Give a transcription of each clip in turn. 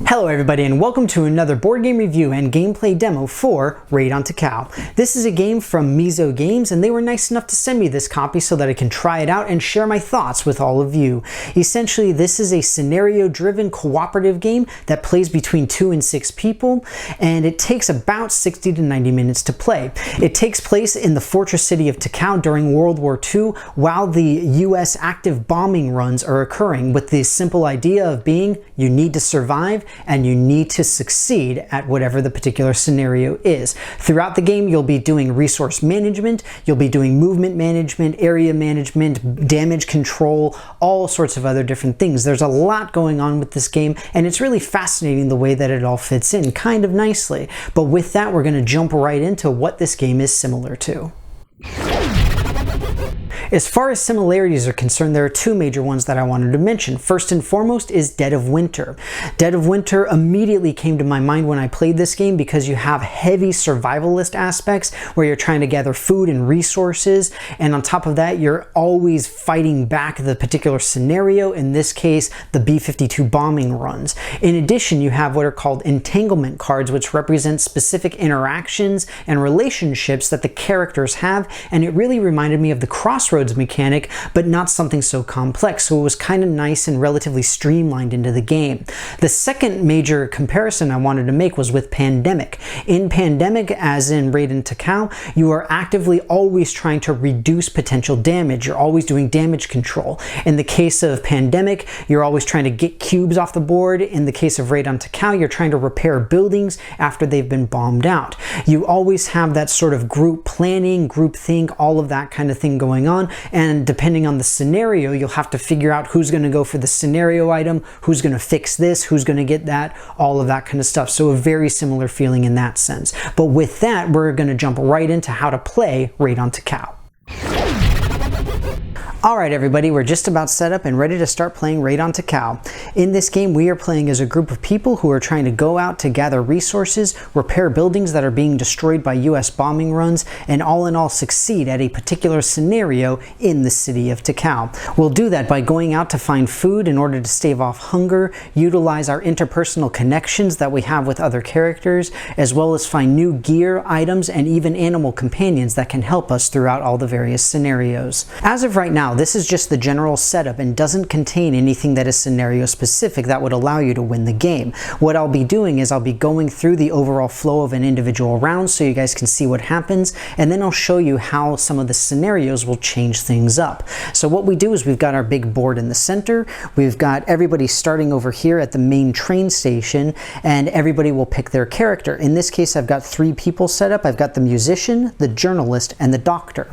Hello everybody and welcome to another board game review and gameplay demo for Raid on Takao. This is a game from Mizo Games and they were nice enough to send me this copy so that I can try it out and share my thoughts with all of you. Essentially, this is a scenario-driven cooperative game that plays between 2 and 6 people, and it takes about 60 to 90 minutes to play. It takes place in the fortress city of Takao during World War II while the US active bombing runs are occurring, with the simple idea of being you need to survive and you need to succeed at whatever the particular scenario is. Throughout the game, you'll be doing resource management, you'll be doing movement management, area management, damage control, all sorts of other different things. There's a lot going on with this game, and it's really fascinating the way that it all fits in kind of nicely. But with that, we're going to jump right into what this game is similar to. As far as similarities are concerned, there are two major ones that I wanted to mention. First and foremost is Dead of Winter. Dead of Winter immediately came to my mind when I played this game because you have heavy survivalist aspects where you're trying to gather food and resources, and on top of that, you're always fighting back the particular scenario, in this case, the B-52 bombing runs. In addition, you have what are called entanglement cards, which represent specific interactions and relationships that the characters have, and it really reminded me of the Crossroads mechanic, but not something so complex, so it was kind of nice and relatively streamlined into the game. The second major comparison I wanted to make was with Pandemic. In Pandemic, as in Raid on Takao, you are actively always trying to reduce potential damage. You're always doing damage control. In the case of Pandemic, you're always trying to get cubes off the board. In the case of Raid on Takao, you're trying to repair buildings after they've been bombed out. You always have that sort of group planning, group think, all of that kind of thing going on. And depending on the scenario, you'll have to figure out who's going to go for the scenario item, who's going to fix this, who's going to get that, all of that kind of stuff. So a very similar feeling in that sense. But with that, we're going to jump right into how to play Raid on Takao. Alright everybody, we're just about set up and ready to start playing Raid on Takao. In this game, we are playing as a group of people who are trying to go out to gather resources, repair buildings that are being destroyed by US bombing runs, and all in all succeed at a particular scenario in the city of Takao. We'll do that by going out to find food in order to stave off hunger, utilize our interpersonal connections that we have with other characters, as well as find new gear, items, and even animal companions that can help us throughout all the various scenarios. As of right now, this is just the general setup and doesn't contain anything that is scenario specific that would allow you to win the game. What I'll be doing is I'll be going through the overall flow of an individual round so you guys can see what happens, and then I'll show you how some of the scenarios will change things up. So what we do is we've got our big board in the center, we've got everybody starting over here at the main train station, and everybody will pick their character. In this case, I've got 3 people set up. I've got the musician, the journalist, and the doctor.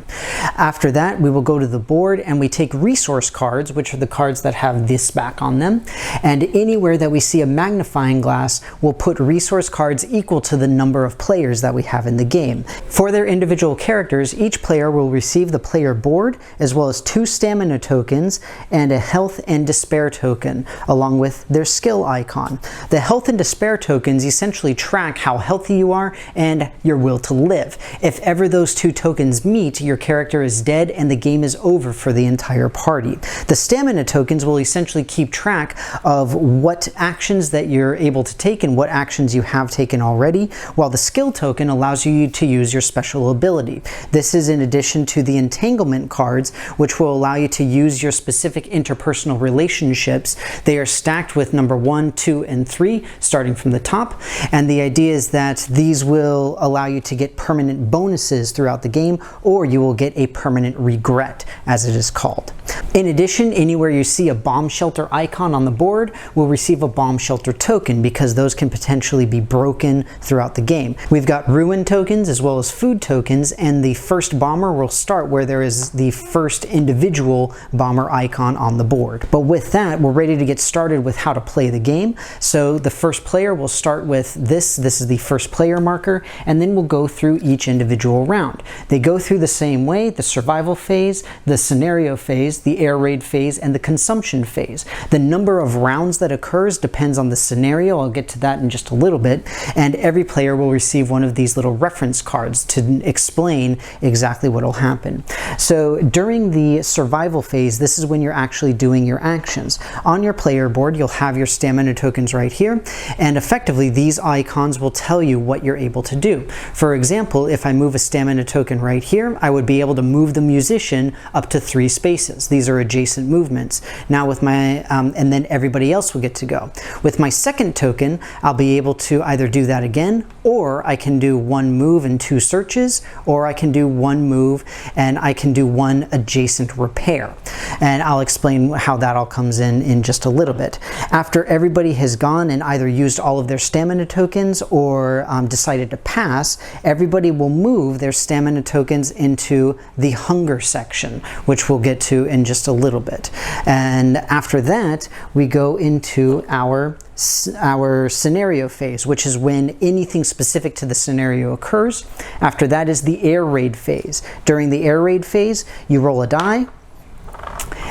After that, we will go to the board and we take resource cards, which are the cards that have this back on them, and anywhere that we see a magnifying glass, we'll put resource cards equal to the number of players that we have in the game. For their individual characters, each player will receive the player board, as well as 2 stamina tokens and a health and despair token, along with their skill icon. The health and despair tokens essentially track how healthy you are and your will to live. If ever those 2 tokens meet, your character is dead and the game is over for the entire party. The stamina tokens will essentially keep track of what actions that you're able to take and what actions you have taken already, while the skill token allows you to use your special ability. This is in addition to the entanglement cards, which will allow you to use your specific interpersonal relationships. They are stacked with number 1, 2, and 3, starting from the top, and the idea is that these will allow you to get permanent bonuses throughout the game, or you will get a permanent regret, as it is called. In addition, anywhere you see a bomb shelter icon on the board will receive a bomb shelter token, because those can potentially be broken throughout the game. We've got ruin tokens as well as food tokens, and the first bomber will start where there is the first individual bomber icon on the board. But with that, we're ready to get started with how to play the game. So the first player will start with this is the first player marker, and then we'll go through each individual round. They go through the same way: the survival phase, the scenario scenario phase, the air raid phase, and the consumption phase. The number of rounds that occurs depends on the scenario. I'll get to that in just a little bit. And every player will receive one of these little reference cards to explain exactly what will happen. So during the survival phase, this is when you're actually doing your actions. On your player board, you'll have your stamina tokens right here, and effectively these icons will tell you what you're able to do. For example, if I move a stamina token right here, I would be able to move the musician up to 3 spaces. These are adjacent movements. Now with my, and then everybody else will get to go. With my second token, I'll be able to either do that again, or I can do 1 move and 2 searches, or I can do 1 move and I can do 1 adjacent repair. And I'll explain how that all comes in just a little bit. After everybody has gone and either used all of their stamina tokens or decided to pass, everybody will move their stamina tokens into the hunger section, which we'll get to in just a little bit. And after that, we go into our scenario phase, which is when anything specific to the scenario occurs. After that is the air raid phase. During the air raid phase, you roll a die,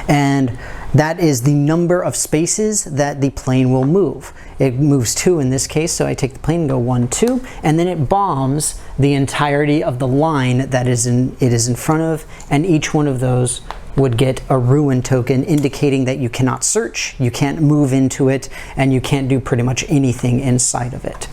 and that is the number of spaces that the plane will move. It moves 2 in this case, so I take the plane and go 1, 2, and then it bombs the entirety of the line that it is in front of, and each one of those would get a ruin token indicating that you cannot search, you can't move into it, and you can't do pretty much anything inside of it.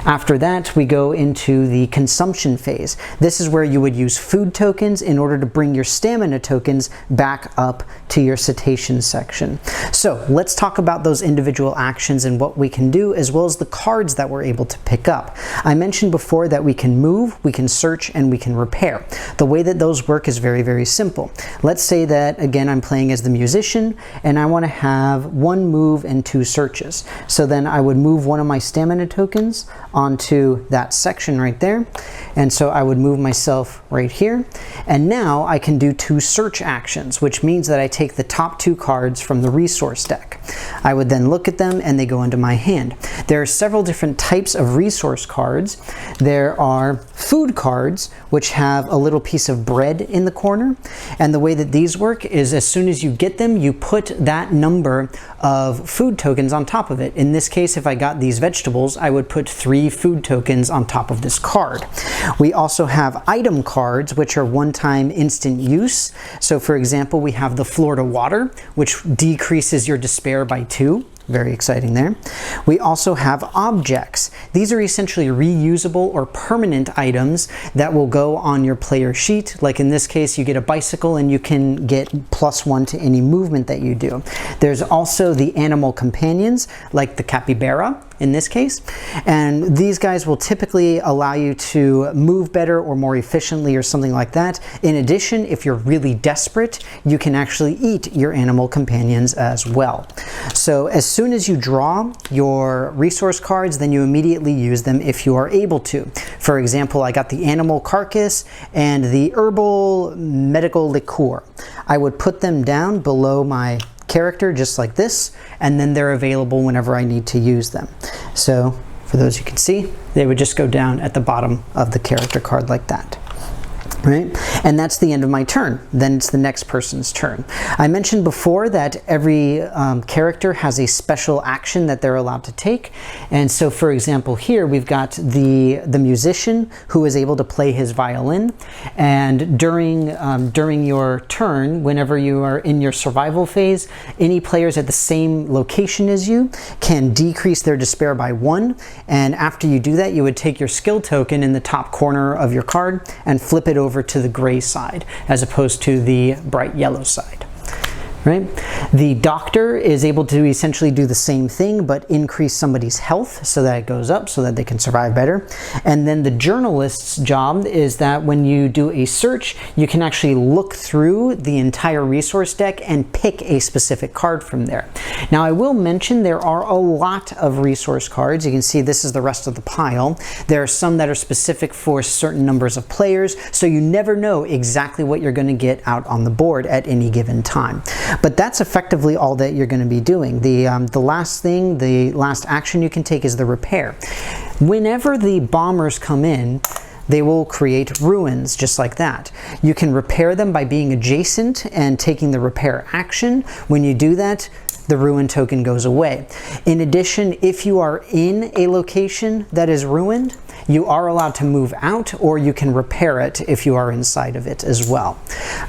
After that, we go into the consumption phase. This is where you would use food tokens in order to bring your stamina tokens back up to your cetacean section. So let's talk about those individual actions and what we can do, as well as the cards that we're able to pick up. I mentioned before that we can move, we can search, and we can repair. The way that those work is very, very simple. Let's say that, again, I'm playing as the musician and I want to have 1 move and 2 searches. So then I would move one of my stamina tokens onto that section right there. And so I would move myself right here. And now I can do 2 search actions, which means that I take the top 2 cards from the resource deck. I would then look at them and they go into my hand. There are several different types of resource cards. There are food cards, which have a little piece of bread in the corner. And the way that these work is as soon as you get them, you put that number of food tokens on top of it. In this case, if I got these vegetables, I would put 3 food tokens on top of this card. We also have item cards, which are one-time instant use. So for example, we have the Florida water, which decreases your despair by 2. Very exciting there. We also have objects. These are essentially reusable or permanent items that will go on your player sheet. Like in this case, you get a bicycle and you can get +1 to any movement that you do. There's also the animal companions, like the capybara in this case. And these guys will typically allow you to move better or more efficiently or something like that. In addition, if you're really desperate, you can actually eat your animal companions as well. So as soon as you draw your resource cards, then you immediately use them if you are able to. For example, I got the animal carcass and the herbal medical liqueur. I would put them down below my character just like this, and then they're available whenever I need to use them. So for those you can see, they would just go down at the bottom of the character card like that. Right? And that's the end of my turn. Then it's the next person's turn. I mentioned before that every character has a special action that they're allowed to take. And so for example here we've got the musician who is able to play his violin, and during your turn, whenever you are in your survival phase, any players at the same location as you can decrease their despair by 1, and after you do that you would take your skill token in the top corner of your card and flip it over to the gray side as opposed to the bright yellow side. Right? The doctor is able to essentially do the same thing but increase somebody's health so that it goes up so that they can survive better. And then the journalist's job is that when you do a search, you can actually look through the entire resource deck and pick a specific card from there. Now I will mention there are a lot of resource cards. You can see this is the rest of the pile. There are some that are specific for certain numbers of players, so you never know exactly what you're going to get out on the board at any given time. But that's effectively all that you're going to be doing. The last action you can take is the repair. Whenever the bombers come in, they will create ruins just like that. You can repair them by being adjacent and taking the repair action. When you do that, the ruin token goes away. In addition, if you are in a location that is ruined, you are allowed to move out, or you can repair it if you are inside of it as well,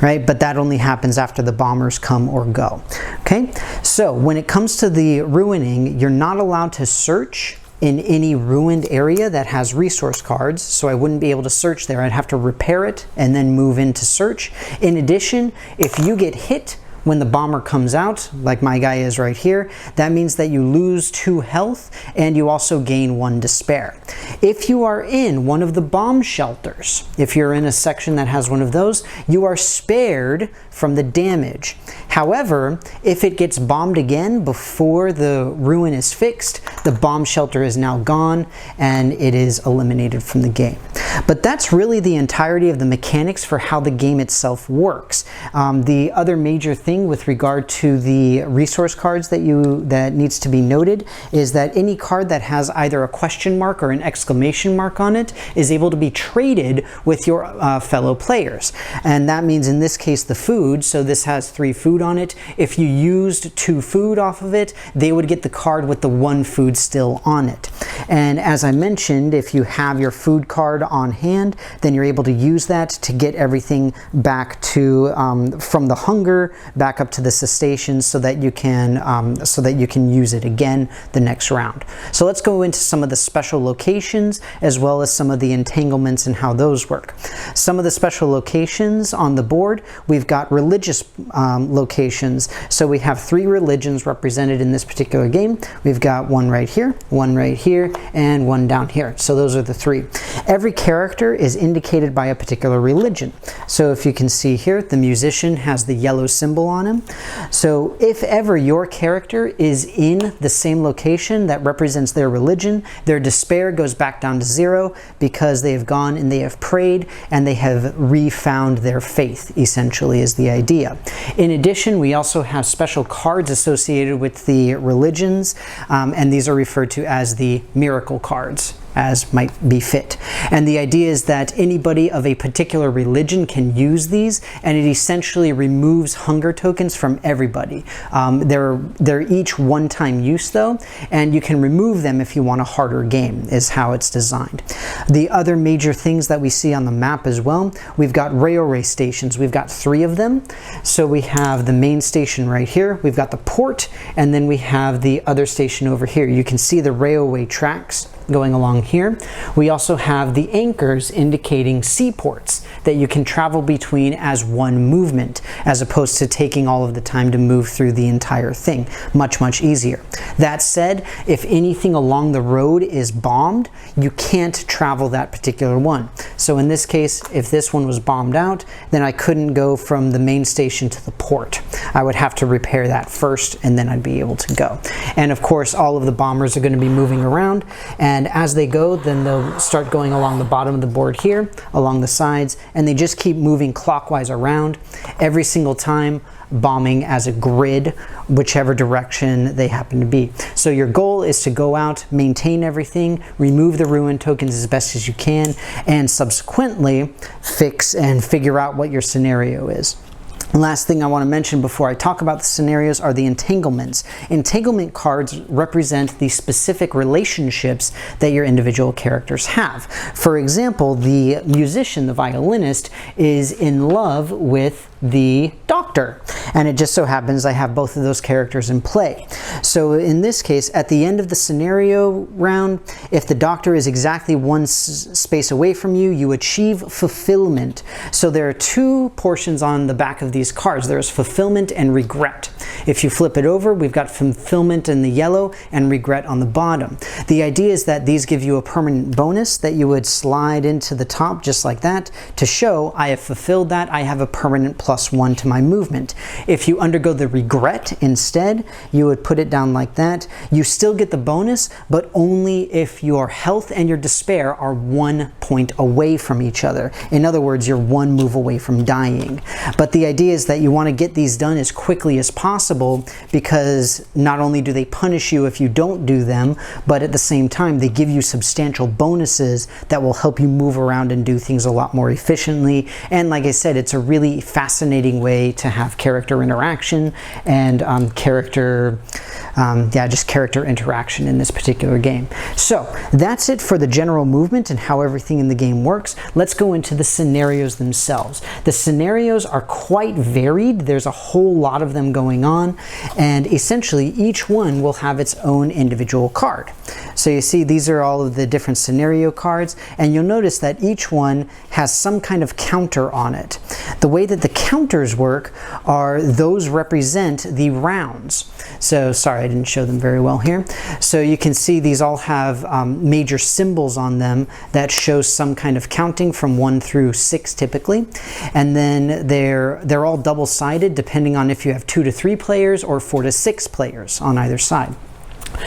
right? But that only happens after the bombers come or go, okay? So when it comes to the ruining, you're not allowed to search in any ruined area that has resource cards, so I wouldn't be able to search there. I'd have to repair it and then move into search. In addition, if you get hit when the bomber comes out, like my guy is right here, that means that you lose 2 health and you also gain 1 despair. If you are in one of the bomb shelters, if you're in a section that has one of those, you are spared from the damage. However, if it gets bombed again before the ruin is fixed, the bomb shelter is now gone and it is eliminated from the game. But that's really the entirety of the mechanics for how the game itself works. The other major thing with regard to the resource cards that needs to be noted is that any card that has either a question mark or an exclamation mark on it is able to be traded with your fellow players. And that means in this case the food, so this has 3 food on it. If you used 2 food off of it, they would get the card with the 1 food still on it. And as I mentioned, if you have your food card on hand, then you're able to use that to get everything back to from the hunger back up to the cessation, so that you can use it again the next round. So let's go into some of the special locations as well as some of the entanglements and how those work. Some of the special locations on the board, we've got religious locations. So we have 3 religions represented in this particular game. We've got 1 right here, 1 right here, and 1 down here. So those are the 3. Every character is indicated by a particular religion. So if you can see here, the musician has the yellow symbol on him. So if ever your character is in the same location that represents their religion, their despair goes back down to 0 because they have gone and they have prayed and they have refound their faith, essentially is the idea. In addition, we also have special cards associated with the religions, and these are referred to as the miracle cards, as might be fit. And the idea is that anybody of a particular religion can use these, and it essentially removes hunger tokens from everybody. They're each one-time use though, and you can remove them if you want a harder game, is how it's designed. The other major things that we see on the map as well, we've got railway stations. We've got 3 of them. So we have the main station right here, we've got the port, and then we have the other station over here. You can see the railway tracks going along here. We also have the anchors indicating seaports that you can travel between as one movement, as opposed to taking all of the time to move through the entire thing. Much, much easier. That said, if anything along the road is bombed, you can't travel that particular one. So in this case, if this one was bombed out, then I couldn't go from the main station to the port. I would have to repair that first, and then I'd be able to go. And of course, all of the bombers are going to be moving around, and as they go, then they'll start going along the bottom of the board here, along the sides, and they just keep moving clockwise around every single time, bombing as a grid, whichever direction they happen to be. So your goal is to go out, maintain everything, remove the ruin tokens as best as you can, and subsequently fix and figure out what your scenario is. Last thing I want to mention before I talk about the scenarios are the entanglements. Entanglement cards represent the specific relationships that your individual characters have. For example, the musician, the violinist, is in love with the doctor, and it just so happens I have both of those characters in play. So in this case, at the end of the scenario round, if the doctor is exactly 1 space away from you, you achieve fulfillment. So there are 2 portions on the back of these cards. There's fulfillment and regret. If you flip it over, we've got fulfillment in the yellow and regret on the bottom. The idea is that these give you a permanent bonus that you would slide into the top just like that to show I have fulfilled that, I have a permanent +1 to my movement. If you undergo the regret instead, you would put it down like that. You still get the bonus, but only if your health and your despair are 1 point away from each other. In other words, you're 1 move away from dying. But the idea is that you want to get these done as quickly as possible, possible because not only do they punish you if you don't do them, but at the same time they give you substantial bonuses that will help you move around and do things a lot more efficiently. And like I said, it's a really fascinating way to have character interaction and just character interaction in this particular game. So that's it for the general movement and how everything in the game works. Let's go into the scenarios themselves. The scenarios are quite varied. There's a whole lot of them going on, and essentially each one will have its own individual card. So you see these are all of the different scenario cards, and you'll notice that each one has some kind of counter on it. The way that the counters work are those represent the rounds. So sorry, I didn't show them very well here. So you can see these all have major symbols on them that show some kind of counting from 1 through 6 typically, and then they're all double-sided depending on if you have 2 to 3 players or 4 to 6 players on either side.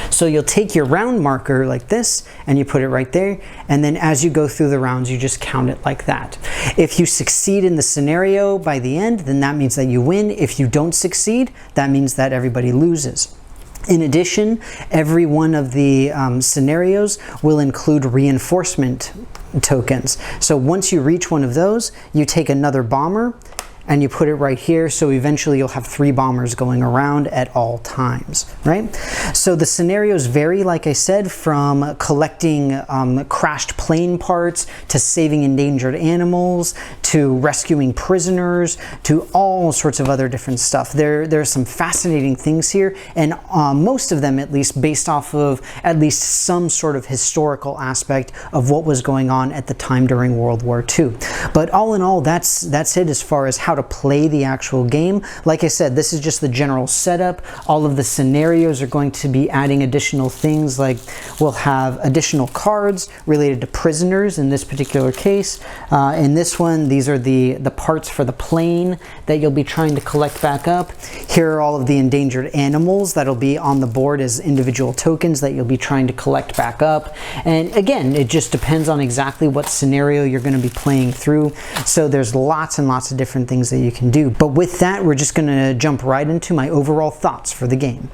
So you'll take your round marker like this and you put it right there, and then as you go through the rounds you just count it like that. If you succeed in the scenario by the end, then that means that you win. If you don't succeed, that means that everybody loses. In addition, every one of the scenarios will include reinforcement tokens. So once you reach one of those, you take another bomber and you put it right here, so eventually you'll have 3 bombers going around at all times, right? So the scenarios vary, like I said, from collecting crashed plane parts, to saving endangered animals, to rescuing prisoners, to all sorts of other different stuff. There's some fascinating things here, and most of them at least based off of at least some sort of historical aspect of what was going on at the time during World War II. But all in all, that's it as far as how to play the actual game. Like I said, this is just the general setup. All of the scenarios are going to be adding additional things, like we'll have additional cards related to prisoners in this particular case. In this one, these are the parts for the plane that you'll be trying to collect back up. Here are all of the endangered animals that'll be on the board as individual tokens that you'll be trying to collect back up. And again, it just depends on exactly what scenario you're going to be playing through. So there's lots and lots of different things that you can do. But with that, we're just going to jump right into my overall thoughts for the game.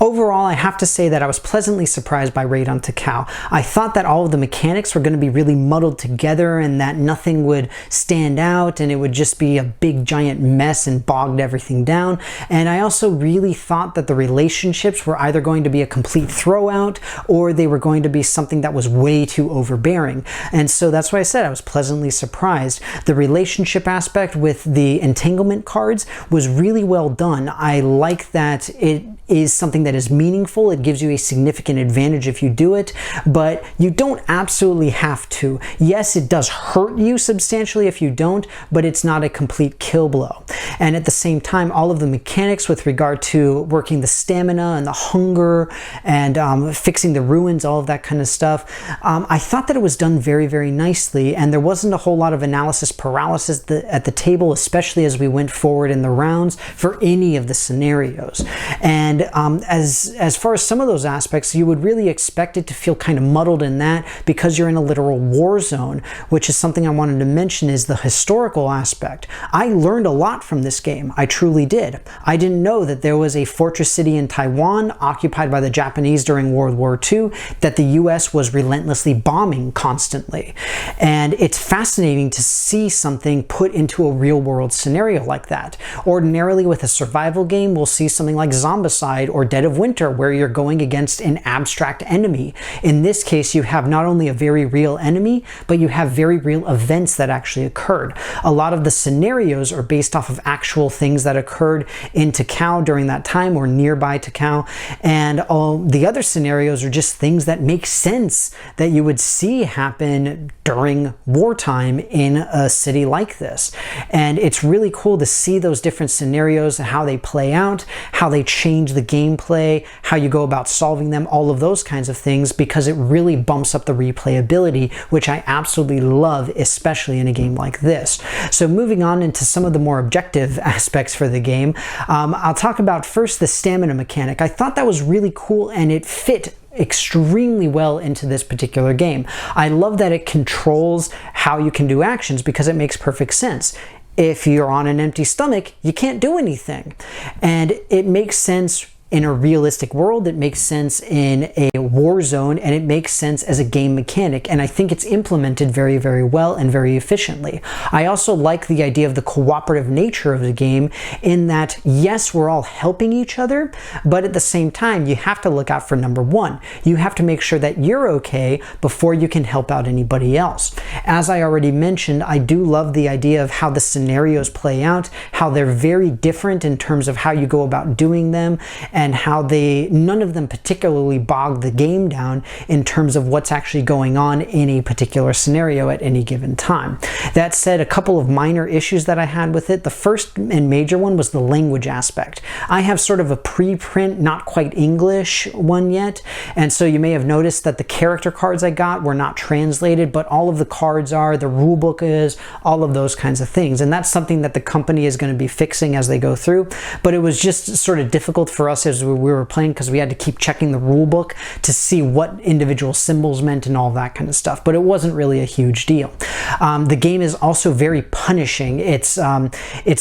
Overall, I have to say that I was pleasantly surprised by Raid on Takao. I thought that all of the mechanics were going to be really muddled together and that nothing would stand out and it would just be a big giant mess and bogged everything down. And I also really thought that the relationships were either going to be a complete throwout or they were going to be something that was way too overbearing. And so that's why I said I was pleasantly surprised. The relationship aspect with the entanglement cards was really well done. I like that it is something that is meaningful. It gives you a significant advantage if you do it, but you don't absolutely have to. Yes, it does hurt you substantially if you don't, but it's not a complete kill blow. And at the same time, all of the mechanics with regard to working the stamina and the hunger and fixing the ruins, all of that kind of stuff, I thought that it was done very, very nicely, and there wasn't a whole lot of analysis paralysis at the table, especially as we went forward in the rounds for any of the scenarios. And as far as some of those aspects, you would really expect it to feel kind of muddled in that because you're in a literal war zone, which is something I wanted to mention is the historical aspect. I learned a lot from this game. I truly did. I didn't know that there was a fortress city in Taiwan occupied by the Japanese during World War II that the US was relentlessly bombing constantly. And it's fascinating to see something put into a real world scenario like that. Ordinarily with a survival game, we'll see something like Zombicide or Dead of Winter where you're going against an abstract enemy. In this case, you have not only a very real enemy, but you have very real events that actually occurred. A lot of the scenarios are based off of actual things that occurred in Takao during that time or nearby Takao, and all the other scenarios are just things that make sense that you would see happen during wartime in a city like this. And it's really cool to see those different scenarios, how they play out, how they change the gameplay, how you go about solving them, all of those kinds of things, because it really bumps up the replayability, which I absolutely love, especially in a game like this. So moving on into some of the more objective aspects for the game, I'll talk about first the stamina mechanic. I thought that was really cool and it fit extremely well into this particular game. I love that it controls how you can do actions because it makes perfect sense. if you're on an empty stomach, you can't do anything. And it makes sense in a realistic world, it makes sense in a war zone, and it makes sense as a game mechanic. And I think it's implemented very, very well and very efficiently. I also like the idea of the cooperative nature of the game in that, yes, we're all helping each other, but at the same time, you have to look out for number one. You have to make sure that you're okay before you can help out anybody else. As I already mentioned, I do love the idea of how the scenarios play out, how they're very different in terms of how you go about doing them, and how none of them particularly bog the game down in terms of what's actually going on in a particular scenario at any given time. That said, a couple of minor issues that I had with it. The first and major one was the language aspect. I have sort of a preprint, not quite English one yet, and so you may have noticed that the character cards I got were not translated, but all of the cards are, the rule book is, all of those kinds of things. And that's something that the company is going to be fixing as they go through, but it was just sort of difficult for us as we were playing because we had to keep checking the rule book to see what individual symbols meant and all that kind of stuff, but it wasn't really a huge deal. The game is also very punishing. It's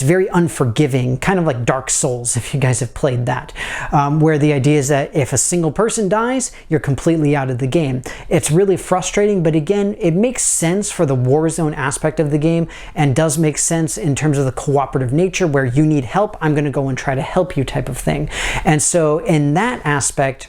very unforgiving, kind of like Dark Souls, if you guys have played that, where the idea is that if a single person dies, you're completely out of the game. It's really frustrating, but again, it makes sense for the war zone aspect of the game and does make sense in terms of the cooperative nature where you need help, I'm going to go and try to help you type of thing. And so in that aspect,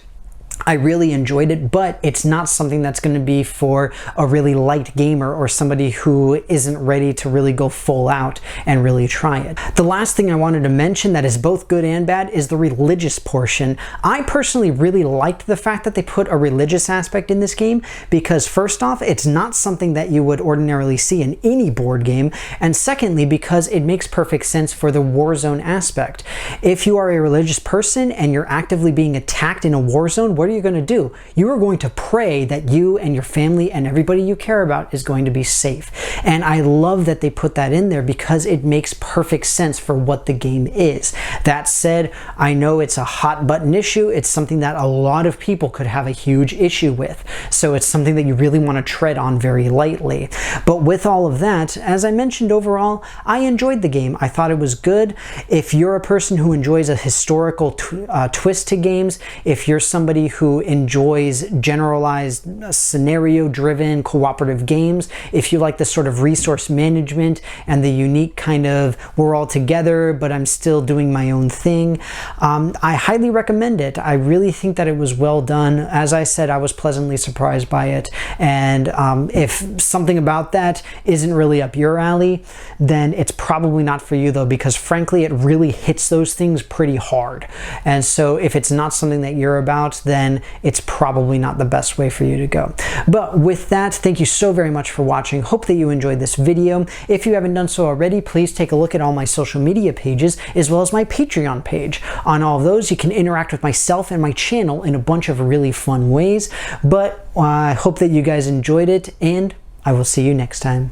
I really enjoyed it, but it's not something that's going to be for a really light gamer or somebody who isn't ready to really go full out and really try it. The last thing I wanted to mention that is both good and bad is the religious portion. I personally really liked the fact that they put a religious aspect in this game because first off, it's not something that you would ordinarily see in any board game, and secondly, because it makes perfect sense for the war zone aspect. If you are a religious person and you're actively being attacked in a war zone, what are you going to do? You are going to pray that you and your family and everybody you care about is going to be safe. And I love that they put that in there because it makes perfect sense for what the game is. That said, I know it's a hot button issue. It's something that a lot of people could have a huge issue with. So it's something that you really want to tread on very lightly. But with all of that, as I mentioned, overall, I enjoyed the game. I thought it was good. If you're a person who enjoys a historical twist to games, if you're somebody who enjoys generalized scenario-driven cooperative games, if you like the sort of resource management and the unique kind of we're all together but I'm still doing my own thing, I highly recommend it. I really think that it was well done. As I said, I was pleasantly surprised by it, and if something about that isn't really up your alley, then it's probably not for you though, because frankly it really hits those things pretty hard. And so if it's not something that you're about, then it's probably not the best way for you to go. But with that, thank you so very much for watching. Hope that you enjoyed this video. If you haven't done so already, please take a look at all my social media pages as well as my Patreon page. On all of those, you can interact with myself and my channel in a bunch of really fun ways. But I hope that you guys enjoyed it, and I will see you next time.